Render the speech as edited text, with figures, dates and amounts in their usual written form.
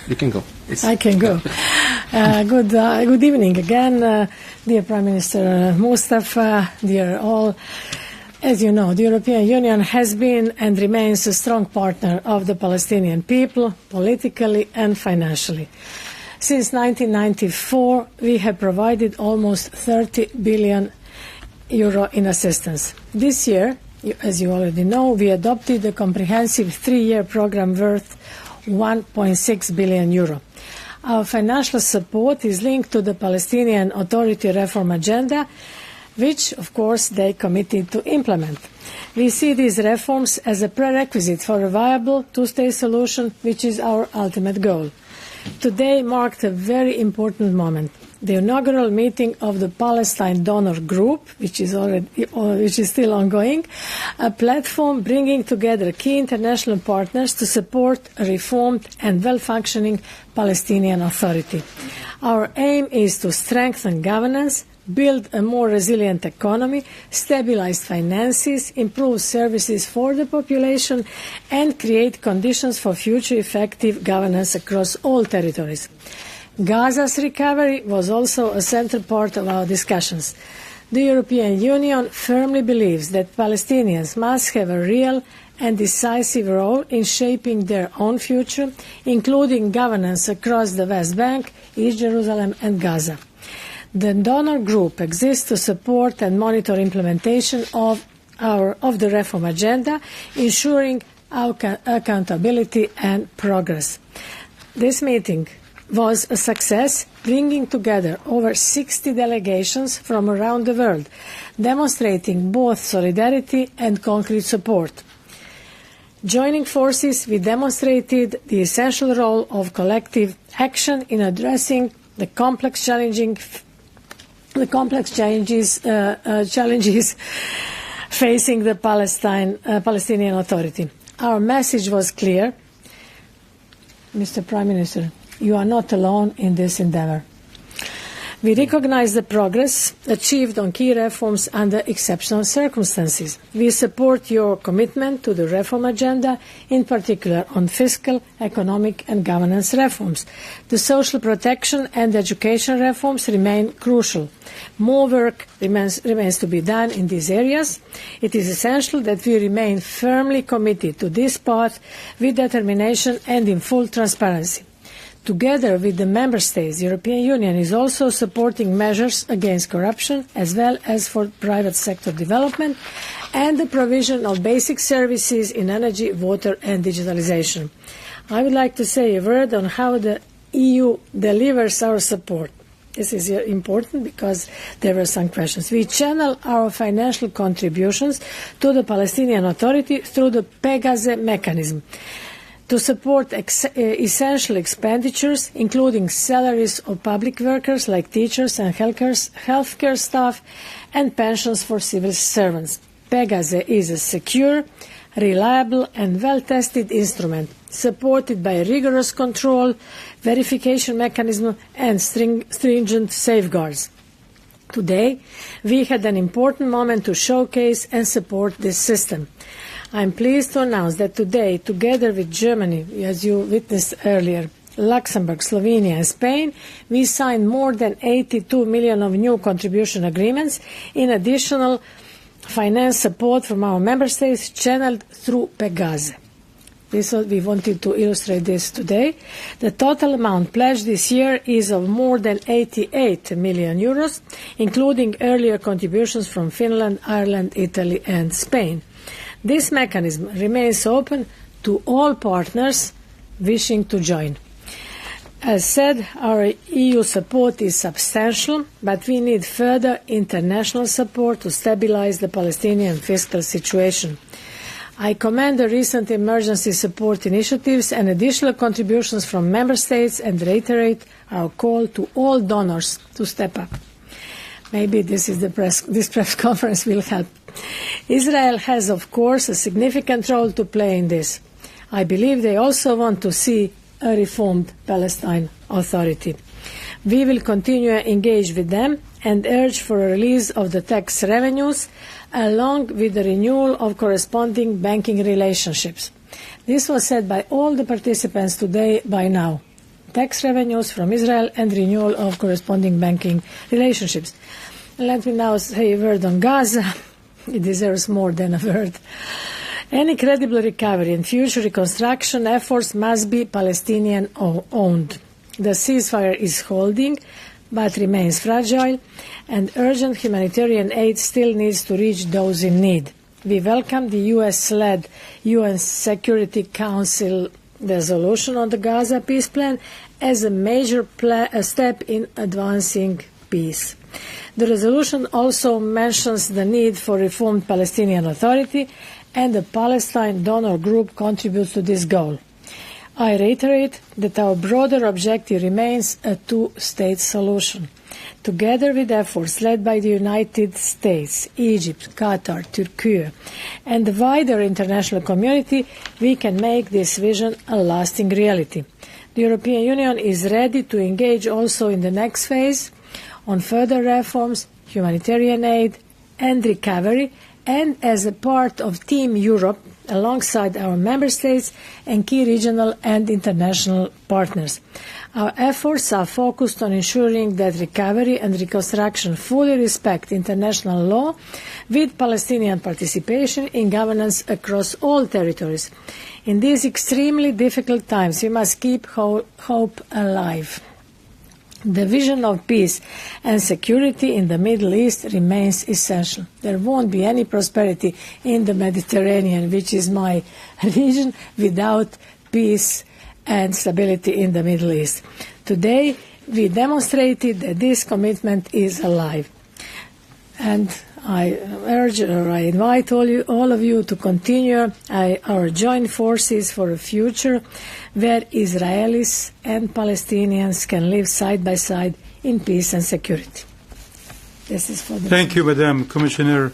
You can go. I can go. Good evening again, dear Prime Minister Mustafa, dear all. As you know, the European Union has been and remains a strong partner of the Palestinian people, politically and financially. Since 1994, we have provided almost 30 billion euro in assistance. This year, as you already know, we adopted a comprehensive 3-year program worth 1.6 billion euro. Our financial support is linked to the Palestinian Authority reform agenda, which, of course, they committed to implement. We see these reforms as a prerequisite for a viable two-state solution, which is our ultimate goal. Today marked a very important moment. The inaugural meeting of the Palestine Donor Group, which is still ongoing, a platform bringing together key international partners to support a reformed and well-functioning Palestinian Authority. Our aim is to strengthen governance, build a more resilient economy, stabilise finances, improve services for the population, and create conditions for future effective governance across all territories. Gaza's recovery was also a central part of our discussions. The European Union firmly believes that Palestinians must have a real and decisive role in shaping their own future, including governance across the West Bank, East Jerusalem and Gaza. The donor group exists to support and monitor implementation of the reform agenda, ensuring accountability and progress. This meeting was a success, bringing together over 60 delegations from around the world, demonstrating both solidarity and concrete support. Joining forces, we demonstrated the essential role of collective action in addressing the complex challenges facing the Palestinian Authority. Our message was clear. Mr. Prime Minister, you are not alone in this endeavour. We recognise the progress achieved on key reforms under exceptional circumstances. We support your commitment to the reform agenda, in particular on fiscal, economic and governance reforms. The social protection and education reforms remain crucial. More work remains to be done in these areas. It is essential that we remain firmly committed to this path with determination and in full transparency. Together with the Member States, the European Union is also supporting measures against corruption as well as for private sector development and the provision of basic services in energy, water and digitalisation. I would like to say a word on how the EU delivers our support. This is important because there were some questions. We channel our financial contributions to the Palestinian Authority through the Pegasus mechanism to support essential expenditures, including salaries of public workers like teachers and healthcare staff, and pensions for civil servants. Pegasus is a secure, reliable and well-tested instrument, supported by a rigorous control, verification mechanism and stringent safeguards. Today, we had an important moment to showcase and support this system. I am pleased to announce that today, together with Germany, as you witnessed earlier, Luxembourg, Slovenia and Spain, we signed more than 82 million of new contribution agreements in additional finance support from our member states channeled through Pegasus. We wanted to illustrate this today. The total amount pledged this year is of more than 88 million euros, including earlier contributions from Finland, Ireland, Italy and Spain. This mechanism remains open to all partners wishing to join. As said, our EU support is substantial, but we need further international support to stabilise the Palestinian fiscal situation. I commend the recent emergency support initiatives and additional contributions from Member States and reiterate our call to all donors to step up. Maybe this press conference will help. Israel has, of course, a significant role to play in this. I believe they also want to see a reformed Palestine Authority. We will continue to engage with them and urge for a release of the tax revenues, along with the renewal of corresponding banking relationships. This was said by all the participants today by now. tax revenues from Israel and renewal of corresponding banking relationships. Let me now say a word on Gaza. It deserves more than a word. Any credible recovery and future reconstruction efforts must be Palestinian-owned. The ceasefire is holding, but remains fragile, and urgent humanitarian aid still needs to reach those in need. We welcome the US-led UN Security Council resolution on the Gaza peace plan as a major step in advancing peace. The resolution also mentions the need for reformed Palestinian Authority, and the Palestine donor group contributes to this goal. I reiterate that our broader objective remains a two-state solution. Together with efforts led by the United States, Egypt, Qatar, Turkey, and the wider international community, we can make this vision a lasting reality. The European Union is ready to engage also in the next phase on further reforms, humanitarian aid, and recovery, and as a part of Team Europe, alongside our member states and key regional and international partners. Our efforts are focused on ensuring that recovery and reconstruction fully respect international law, with Palestinian participation in governance across all territories. In these extremely difficult times, we must keep hope alive. The vision of peace and security in the Middle East remains essential. There won't be any prosperity in the Mediterranean, which is my region, without peace and stability in the Middle East. Today, we demonstrated that this commitment is alive. And I urge or I invite all of you to continue our joint forces for a future where Israelis and Palestinians can live side by side in peace and security. This is for the Thank you, Madam Commissioner.